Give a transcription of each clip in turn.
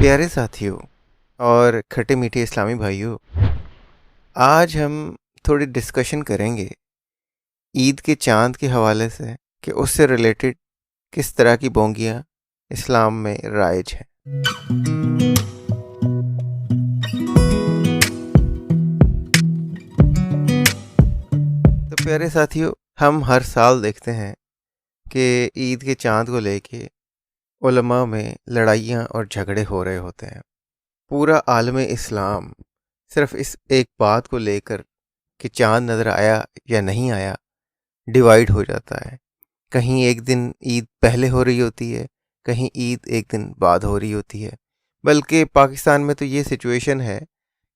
प्यारे साथियों और खट्टे मीठे इस्लामी भाइयों, आज हम थोड़ी डिस्कशन करेंगे ईद के चांद के हवाले से कि उससे रिलेटेड किस तरह की बोंगियां इस्लाम में राइज हैं। तो प्यारे साथियों, हम हर साल देखते हैं कि ईद के चांद को लेके उलमा में लड़ाइयाँ और झगड़े हो रहे होते हैं। पूरा आलम इस्लाम सिर्फ इस एक बात को लेकर कि चांद नज़र आया या नहीं आया डिवाइड हो जाता है। कहीं एक दिन ईद पहले हो रही होती है, कहीं ईद एक दिन बाद हो रही होती है। बल्कि पाकिस्तान में तो ये सिचुएशन है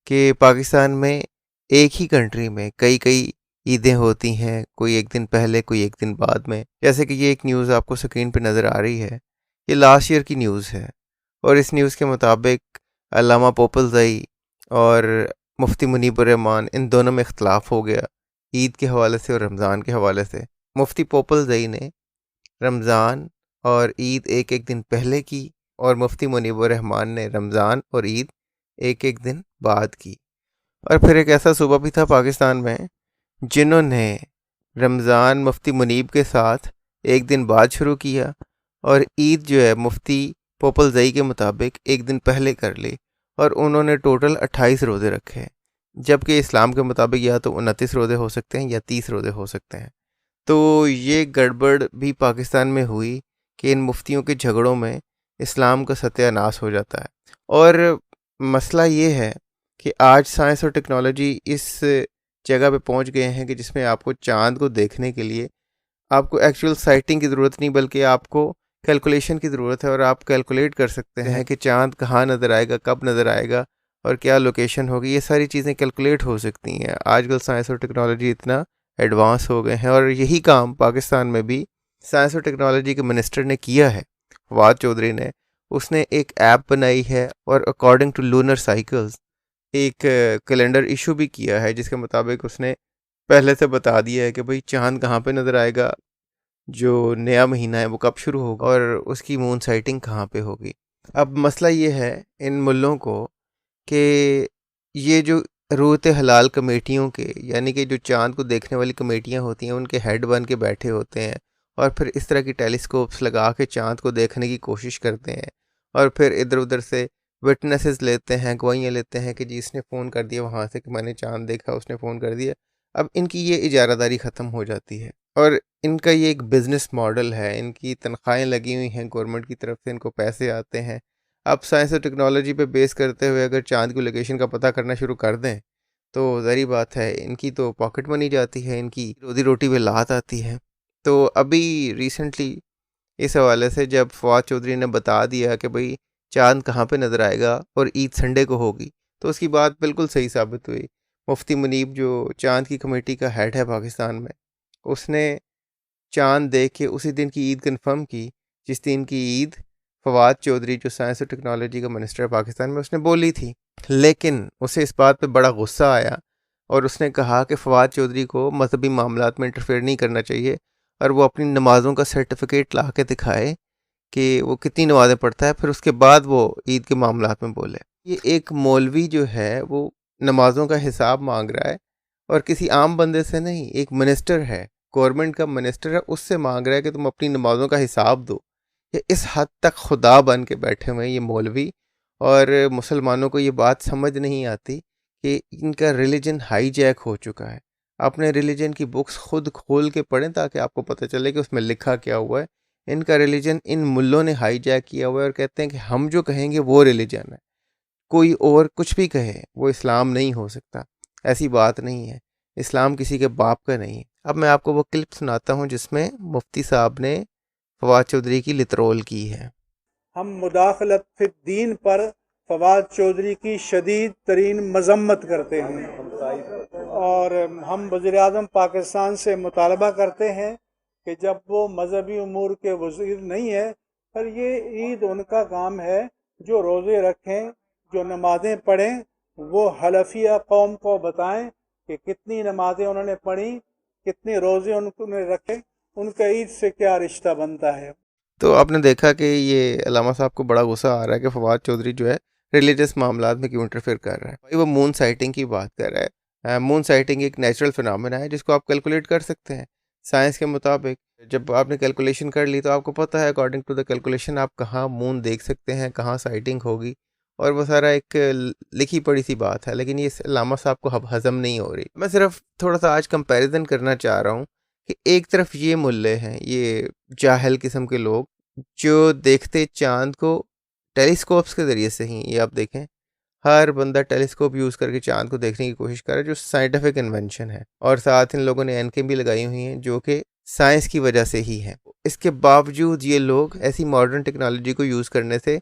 कि पाकिस्तान में एक ही कंट्री में कई कई ईदें होती हैं, कोई एक दिन पहले कोई एक दिन बाद में। जैसे कि ये एक न्यूज़ आपको स्क्रीन पे नज़र आ रही है, ये लास्ट ईयर की न्यूज़ है और इस न्यूज़ के मुताबिक अल्लामा पोपलज़ई और मुफ्ती मुनीबुर रहमान इन दोनों में इख्तलाफ हो गया ईद के हवाले से और रमज़ान के हवाले से। मुफ्ती पोपलज़ई ने रमज़ान और ईद एक एक दिन पहले की और मुफ्ती मुनीबुर रहमान ने रमज़ान और ईद एक एक दिन बाद की। और फिर एक ऐसा सूबा भी था पाकिस्तान में जिन्होंने रमज़ान मुफ्ती मुनीब के साथ एक दिन बाद शुरू किया और ईद जो है मुफ्ती पोपलज़ई के मुताबिक एक दिन पहले कर ली और उन्होंने टोटल 28 रोज़े रखे, जबकि इस्लाम के मुताबिक या तो 29 रोज़े हो सकते हैं या 30 रोज़े हो सकते हैं। तो ये गड़बड़ भी पाकिस्तान में हुई कि इन मुफ्तियों के झगड़ों में इस्लाम का सत्यानाश हो जाता है। और मसला ये है कि आज साइंस और टेक्नोलॉजी इस जगह पे पहुंच गए हैं कि जिसमें आपको चांद को देखने के लिए आपको एक्चुअल साइटिंग की ज़रूरत नहीं, बल्कि आपको कैलकुलेशन की ज़रूरत है और आप कैलकुलेट कर सकते हैं कि चांद कहाँ नज़र आएगा, कब नज़र आएगा और क्या लोकेशन होगी। ये सारी चीज़ें कैलकुलेट हो सकती हैं। आजकल साइंस और टेक्नोलॉजी इतना एडवांस हो गए हैं और यही काम पाकिस्तान में भी साइंस और टेक्नोलॉजी के मिनिस्टर ने किया है, फवाद चौधरी ने। उसने एक ऐप बनाई है और अकॉर्डिंग टू लूनर साइकिल्स एक कैलेंडर इशू भी किया है, जिसके मुताबिक उसने पहले से बता दिया है कि भाई चांद कहाँ पे नज़र आएगा, जो नया महीना है वो कब शुरू होगा और उसकी मून साइटिंग कहाँ पे होगी। अब मसला ये है इन मुल्लों को कि ये जो रूत हलाल कमेटियों के, यानी कि जो चांद को देखने वाली कमेटियां होती हैं, उनके हेड बन के बैठे होते हैं और फिर इस तरह की टेलीस्कोप्स लगा के चांद को देखने की कोशिश करते हैं और फिर इधर उधर से विटनेसेस लेते हैं, गवाहियाँ लेते हैं कि जी इसने फ़ोन कर दिया वहाँ से कि मैंने चांद देखा, उसने फ़ोन कर दिया। अब इनकी ये इजारादारी ख़त्म हो जाती है और इनका ये एक बिज़नेस मॉडल है। इनकी तनख्वाहें लगी हुई हैं, गवर्नमेंट की तरफ से इनको पैसे आते हैं। अब साइंस और टेक्नोलॉजी पे बेस करते हुए अगर चांद की लोकेशन का पता करना शुरू कर दें तो ज़ाहिर बात है इनकी तो पॉकेट मनी जाती है, इनकी रोज़ी रोटी पे लात आती है। तो अभी रिसेंटली इस हवाले से जब फवाद चौधरी ने बता दिया कि भाई चांद कहाँ पे नज़र आएगा और ईद संडे को होगी, तो उसकी बात बिल्कुल सही साबित हुई। मुफ्ती मुनीब जो चांद की कमेटी का हेड है पाकिस्तान में, उसने चांद देख के उसी दिन की ईद कंफर्म की जिस दिन की ईद फवाद चौधरी जो साइंस और टेक्नोलॉजी का मिनिस्टर है पाकिस्तान में उसने बोली थी। लेकिन उसे इस बात पे बड़ा गुस्सा आया और उसने कहा कि फवाद चौधरी को मजहबी मामलात में इंटरफेयर नहीं करना चाहिए और वो अपनी नमाज़ों का सर्टिफिकेट ला के दिखाए कि वो कितनी नमाज़ें पढ़ता है, फिर उसके बाद वो ईद के मामलात में बोले। ये एक मौलवी जो है वो नमाज़ों का हिसाब मांग रहा है और किसी आम बंदे से नहीं, एक मिनिस्टर है, गवर्नमेंट का मिनिस्टर है, उससे मांग रहा है कि तुम अपनी नमाज़ों का हिसाब दो। ये इस हद तक खुदा बन के बैठे हुए हैं ये मौलवी। और मुसलमानों को ये बात समझ नहीं आती कि इनका रिलीजन हाईजैक हो चुका है। अपने रिलीजन की बुक्स खुद खोल के पढ़ें ताकि आपको पता चले कि उसमें लिखा क्या हुआ है। इनका रिलीजन इन मुल्लों ने हाईजैक किया हुआ है और कहते हैं कि हम जो कहेंगे वो रिलीजन है, कोई और कुछ भी कहे वो इस्लाम नहीं हो सकता। ऐसी बात नहीं है, इस्लाम किसी के बाप का नहीं है। अब मैं आपको वो क्लिप सुनाता हूँ जिसमें मुफ्ती साहब ने फवाद चौधरी की लितरोल की है। हम मुदाखलत फिद्दीन पर फवाद चौधरी की शदीद तरीन मजम्मत करते हैं और हम वज़ीर आज़म पाकिस्तान से मुतालबा करते हैं कि जब वो मजहबी उमूर के वज़ीर नहीं है, पर ये ईद उनका काम है जो रोज़े रखें, जो नमाज़ें पढ़ें, वो हलफिया कौम को बताएं कि कितनी नमाज़ें उन्होंने पढ़ी, कितने रोज़े उन्होंने रखे, उनका ईद से क्या रिश्ता बनता है। तो आपने देखा कि ये अल्लामा साहब को बड़ा गुस्सा आ रहा है कि फवाद चौधरी जो है रिलीजियस मामलात में क्यों इंटरफेयर कर रहा है। भाई वो मून साइटिंग की बात कर रहा है। मून साइटिंग एक नेचुरल फिनोमेना है जिसको आप कैलकुलेट कर सकते हैं साइंस के मुताबिक। जब आपने कैलकुलेशन कर ली तो आपको पता है अकॉर्डिंग टू द कैलकुलेशन आप कहाँ मून देख सकते हैं, कहाँ साइटिंग होगी, और वो सारा एक लिखी पड़ी सी बात है। लेकिन ये अल्लामा साहब को हजम नहीं हो रही। मैं सिर्फ थोड़ा सा आज कंपैरिजन करना चाह रहा हूँ कि एक तरफ ये मुल्ले हैं, ये जाहिल किस्म के लोग जो देखते चांद को टेलीस्कोप्स के ज़रिए से ही। ये आप देखें, हर बंदा टेलीस्कोप यूज़ करके चांद को देखने की कोशिश कर रहा है, जो साइंटिफिक इन्वेंशन है। और साथ इन लोगों ने एनकें भी लगाई हुई हैं जो कि साइंस की वजह से ही है। इसके बावजूद ये लोग ऐसी मॉडर्न टेक्नोलॉजी को यूज़ करने से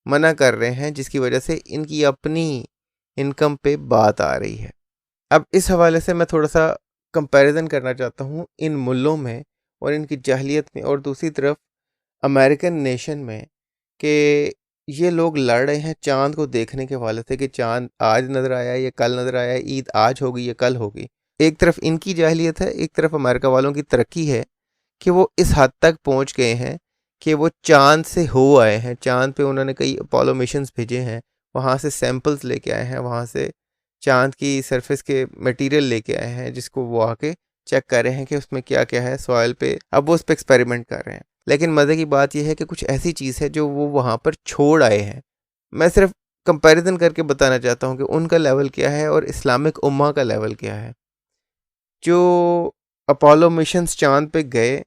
मना कर रहे हैं, जिसकी वजह से इनकी अपनी इनकम पे बात आ रही है। अब इस हवाले से मैं थोड़ा सा कंपैरिजन करना चाहता हूँ इन मुल्लों में और इनकी जाहिलियत में, और दूसरी तरफ अमेरिकन नेशन में, कि ये लोग लड़ रहे हैं चांद को देखने के हवाले से कि चांद आज नज़र आया है या कल नज़र आया है, ईद आज होगी या कल होगी। एक तरफ इनकी जाहिलियत है, एक तरफ अमेरिका वालों की तरक्की है कि वो इस हद तक पहुंच गए हैं कि वो चांद से हो आए हैं। चांद पे उन्होंने कई अपोलो मिशंस भेजे हैं, वहाँ से सैंपल्स लेके आए हैं, वहाँ से चांद की सरफेस के मटेरियल लेके आए हैं, जिसको वो आके चेक कर रहे हैं कि उसमें क्या क्या है सॉइल पे। अब वो उस पर एक्सपेरिमेंट कर रहे हैं। लेकिन मज़े की बात यह है कि कुछ ऐसी चीज़ है जो वो वहाँ पर छोड़ आए हैं। मैं सिर्फ कंपैरिजन करके बताना चाहता हूँ कि उनका लेवल क्या है और इस्लामिक उम्मा का लेवल क्या है। जो अपोलो मिशंस चांद पे गए,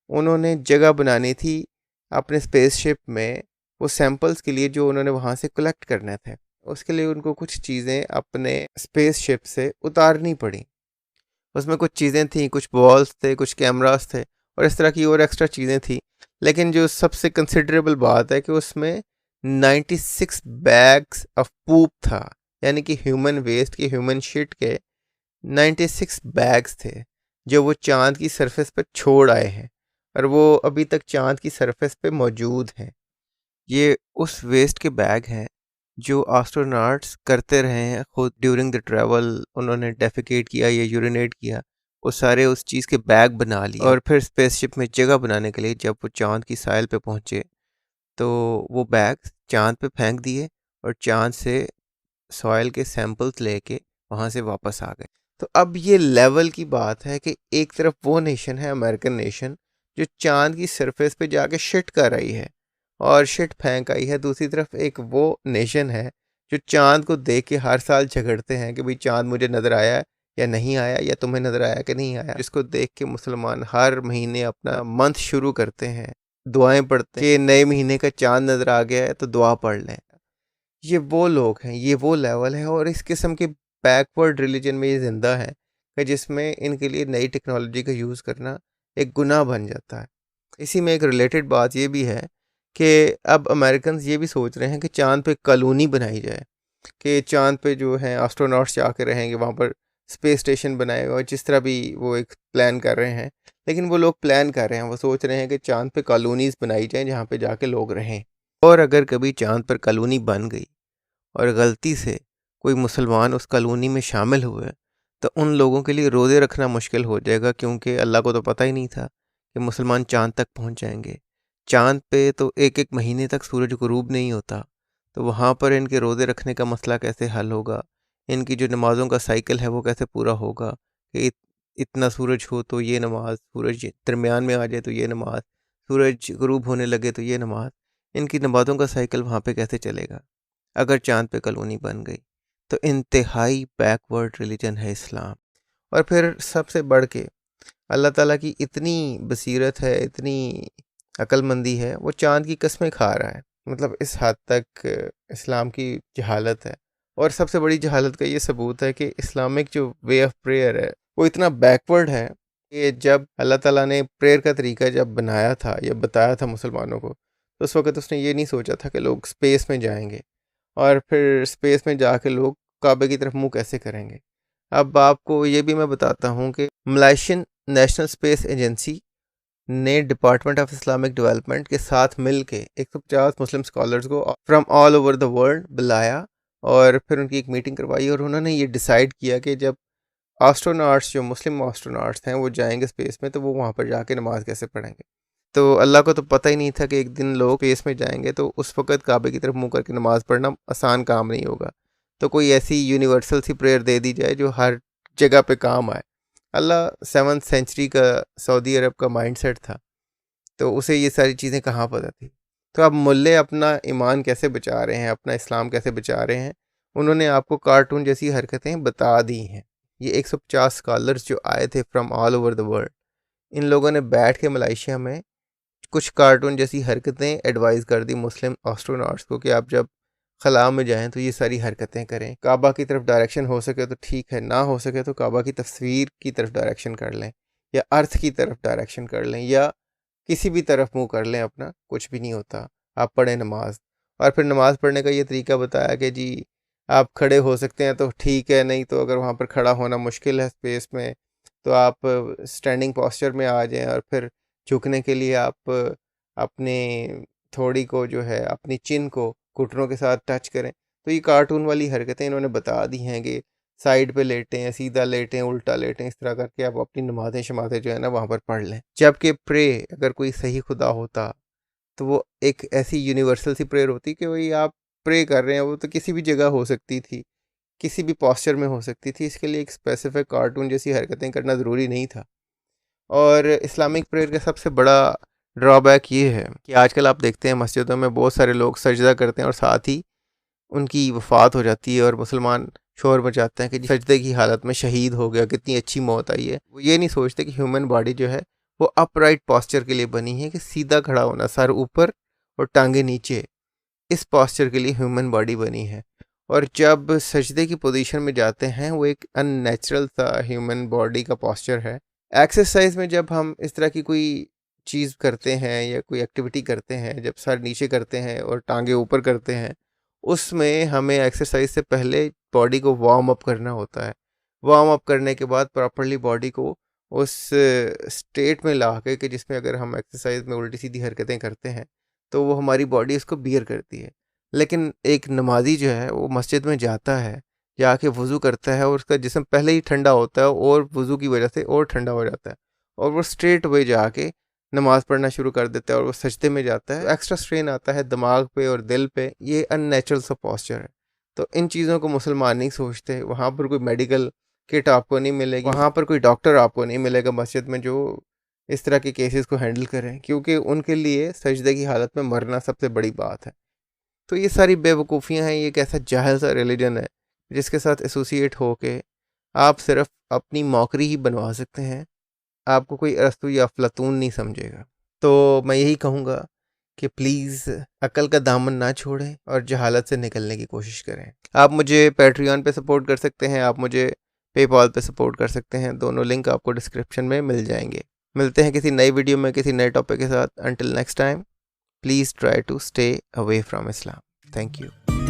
उन्होंने जगह बनानी थी अपने स्पेसशिप में वो सैंपल्स के लिए जो उन्होंने वहाँ से कलेक्ट करने थे। उसके लिए उनको कुछ चीज़ें अपने स्पेसशिप से उतारनी पड़ी। उसमें कुछ चीज़ें थी, कुछ बॉल्स थे, कुछ कैमरास थे और इस तरह की और एक्स्ट्रा चीज़ें थी। लेकिन जो सबसे कंसिडरेबल बात है कि उसमें 96 बैग्स ऑफ पूप था, यानी कि ह्यूमन वेस्ट के, ह्यूमन शिट के 96 बैग्स थे जो वो चांद की सरफेस पर छोड़ आए हैं, और वो अभी तक चांद की सरफेस पे मौजूद हैं। ये उस वेस्ट के बैग हैं जो एस्ट्रोनॉट्स करते रहे हैं खुद ड्यूरिंग द ट्रैवल। उन्होंने डेफिकेट किया या यूरिनेट किया, वो सारे उस चीज़ के बैग बना लिए और फिर स्पेसशिप में जगह बनाने के लिए जब वो चांद की साइल पे पहुँचे तो वो बैग चांद पे फेंक दिए और चांद से सॉइल के सैंपल्स लेके वहाँ से वापस आ गए। तो अब ये लेवल की बात है कि एक तरफ वो नेशन है, अमेरिकन नेशन, जो चांद की सरफेस पे जाके शिट कर रही है और शिट फेंक आई है। दूसरी तरफ एक वो नेशन है जो चांद को देख के हर साल झगड़ते हैं कि भाई चांद मुझे नज़र आया या नहीं आया, या तुम्हें नज़र आया कि नहीं आया। जिसको देख के मुसलमान हर महीने अपना मंथ शुरू करते हैं, दुआएं पढ़ते हैं कि नए महीने का चांद नज़र आ गया है तो दुआ पढ़ लें। ये वो लोग हैं, ये वो लेवल है, और इस किस्म के बैकवर्ड रिलीजन में ये ज़िंदा है कि जिसमें इनके लिए नई टेक्नोलॉजी का यूज़ करना एक गुनाह बन जाता है। इसी में एक रिलेटेड बात ये भी है कि अब अमेरिकन ये भी सोच रहे हैं कि चांद पे कॉलोनी बनाई जाए, कि चांद पे जो है एस्ट्रोनॉट्स जाके रहेंगे, वहाँ पर स्पेस स्टेशन बनाए, और जिस तरह भी वो एक प्लान कर रहे हैं। लेकिन वो लोग प्लान कर रहे हैं, वो सोच रहे हैं कि चांद पे कॉलोनीज़ बनाई जाएँ जहाँ पे जाके लोग रहें। और अगर कभी चांद पर कॉलोनी बन गई और गलती से कोई मुसलमान उस कॉलोनी में शामिल हुए तो उन लोगों के लिए रोज़े रखना मुश्किल हो जाएगा, क्योंकि अल्लाह को तो पता ही नहीं था कि मुसलमान चांद तक पहुंच जाएंगे। चांद पे तो एक एक महीने तक सूरज गुरूब नहीं होता, तो वहाँ पर इनके रोज़े रखने का मसला कैसे हल होगा, इनकी जो नमाज़ों का साइकिल है वो कैसे पूरा होगा कि इतना सूरज हो तो ये नमाज, सूरज दरमियान में आ जाए तो ये नमाज, सूरज गुरूब होने लगे तो ये नमाज। इनकी नमाज़ों का साइकिल वहाँ पे कैसे चलेगा अगर चांद पे कॉलोनी बन गई। तो इंतहाई बैकवर्ड रिलीजन है इस्लाम। और फिर सबसे बढ़ के अल्लाह ताला की इतनी बसीरत है, इतनी अक्लमंदी है, वो चांद की कस्में खा रहा है। मतलब इस हद तक इस्लाम की जहालत है। और सबसे बड़ी जहालत का ये सबूत है कि इस्लामिक जो वे ऑफ प्रेयर है वो इतना बैकवर्ड है कि जब अल्लाह ताला ने प्रेयर का तरीका जब बनाया था या बताया था मुसलमानों को, तो उस वक़्त उसने ये नहीं सोचा था कि लोग स्पेस में जाएंगे और फिर स्पेस में जाके लोग काबे की तरफ मुंह कैसे करेंगे। अब आपको ये भी मैं बताता हूँ कि मलेशियन नेशनल स्पेस एजेंसी ने डिपार्टमेंट ऑफ इस्लामिक डेवलपमेंट के साथ मिल के 150 मुस्लिम स्कॉलर्स को from all over the world बुलाया और फिर उनकी एक मीटिंग करवाई, और उन्होंने ये डिसाइड किया कि जब एस्ट्रोनॉट्स, जो मुस्लिम एस्ट्रोनॉट्स हैं, वो जाएंगे स्पेस में तो वो वहाँ पर जाके नमाज कैसे पढ़ेंगे। तो अल्लाह को तो पता ही नहीं था कि एक दिन लोग स्पेस में जाएंगे, तो उस वक्त काबे की तरफ मुंह करके नमाज़ पढ़ना आसान काम नहीं होगा। तो कोई ऐसी यूनिवर्सल सी प्रेयर दे दी जाए जो हर जगह पे काम आए। अल्लाह 7th सेंचुरी का सऊदी अरब का माइंडसेट था, तो उसे ये सारी चीज़ें कहाँ पता थी। तो अब मुल्ले अपना ईमान कैसे बचा रहे हैं, अपना इस्लाम कैसे बचा रहे हैं, उन्होंने आपको कार्टून जैसी हरकतें बता दी हैं। ये 150 स्कॉलर्स जो आए थे from all over the world, इन लोगों ने बैठ के मलेशिया में कुछ कार्टून जैसी हरकतें एडवाइस कर दी मुस्लिम एस्ट्रोनॉट्स को कि आप जब खला में जाएं तो ये सारी हरकतें करें। काबा की तरफ डायरेक्शन हो सके तो ठीक है, ना हो सके तो काबा की तस्वीर की तरफ डायरेक्शन कर लें, या अर्थ की तरफ डायरेक्शन कर लें, या किसी भी तरफ मुंह कर लें अपना, कुछ भी नहीं होता। आप पढ़ें नमाज। और फिर नमाज पढ़ने का ये तरीका बताया कि जी आप खड़े हो सकते हैं तो ठीक है, नहीं तो अगर वहाँ पर खड़ा होना मुश्किल है स्पेस में तो आप स्टैंडिंग पोस्चर में आ जाएं, और फिर झुकने के लिए आप अपने थोड़ी को जो है अपनी चिन को घुटनों के साथ टच करें। तो ये कार्टून वाली हरकतें इन्होंने बता दी हैं कि साइड पे लेटें, सीधा लेटें, उल्टा लेटें, इस तरह करके आप अपनी नमाज़ें शमाज़ें जो है ना वहाँ पर पढ़ लें। जबकि प्रे अगर कोई सही खुदा होता तो वो एक ऐसी यूनिवर्सल सी प्रेयर होती कि वही आप प्रे कर रहे हैं, वो तो किसी भी जगह हो सकती थी, किसी भी पॉस्चर में हो सकती थी। इसके लिए एक स्पेसिफिक कार्टून जैसी हरकतें करना ज़रूरी नहीं था। और इस्लामिक प्रेयर का सबसे बड़ा ड्रॉबैक ये है कि आजकल आप देखते हैं मस्जिदों में बहुत सारे लोग सजदा करते हैं और साथ ही उनकी वफ़ात हो जाती है, और मुसलमान शोर मचाते हैं कि जी सजदे की हालत में शहीद हो गया, कितनी अच्छी मौत आई है। वो ये नहीं सोचते कि ह्यूमन बॉडी जो है वो अपराइट पॉस्चर के लिए बनी है, कि सीधा खड़ा होना, सर ऊपर और टांगे नीचे, इस पॉस्चर के लिए ह्यूमन बॉडी बनी है। और जब सजदे की पोजीशन में जाते हैं वो एक अननेचुरल सा ह्यूमन बॉडी का पॉस्चर है। एक्सरसाइज में जब हम इस तरह की कोई चीज़ करते हैं या कोई एक्टिविटी करते हैं, जब सर नीचे करते हैं और टांगे ऊपर करते हैं, उसमें हमें एक्सरसाइज से पहले बॉडी को वार्म अप करना होता है। वार्म अप करने के बाद प्रॉपरली बॉडी को उस स्टेट में ला के कि जिसमें अगर हम एक्सरसाइज में उल्टी सीधी हरकतें करते हैं तो वो हमारी बॉडी उसको बियर करती है। लेकिन एक नमाजी जो है वो मस्जिद में जाता है, जाके वज़ू करता है, और उसका जिस्म पहले ही ठंडा होता है और वज़ू की वजह से और ठंडा हो जाता है, और वो स्ट्रेट वे जाके नमाज़ पढ़ना शुरू कर देता है और वो सजदे में जाता है। एक्स्ट्रा स्ट्रेन आता है दिमाग पे और दिल पे, ये अननेचुरल सा पॉस्चर है। तो इन चीज़ों को मुसलमान नहीं सोचते। वहाँ पर कोई मेडिकल किट आपको नहीं मिलेगी, वहाँ पर कोई डॉक्टर आपको नहीं मिलेगा मस्जिद में जो इस तरह के केसेस को हैंडल करें, क्योंकि उनके लिए सजदे की हालत में मरना सबसे बड़ी बात है। तो ये सारी बेवकूफ़ियाँ हैं। ये एक ऐसा जाहिल सा रिलीजन है जिसके साथ एसोसिएट होके आप सिर्फ अपनी मौकरी ही बनवा सकते हैं। आपको कोई अरस्तू या अफलातून नहीं समझेगा। तो मैं यही कहूँगा कि प्लीज़ अक्ल का दामन ना छोड़ें और जहालत से निकलने की कोशिश करें। आप मुझे पैट्रियन पे सपोर्ट कर सकते हैं, आप मुझे पेपाल पे सपोर्ट कर सकते हैं। दोनों लिंक आपको डिस्क्रिप्शन में मिल जाएंगे। मिलते हैं किसी नई वीडियो में किसी नए टॉपिक के साथ। Until next time, please try to stay away from Islam. Thank you.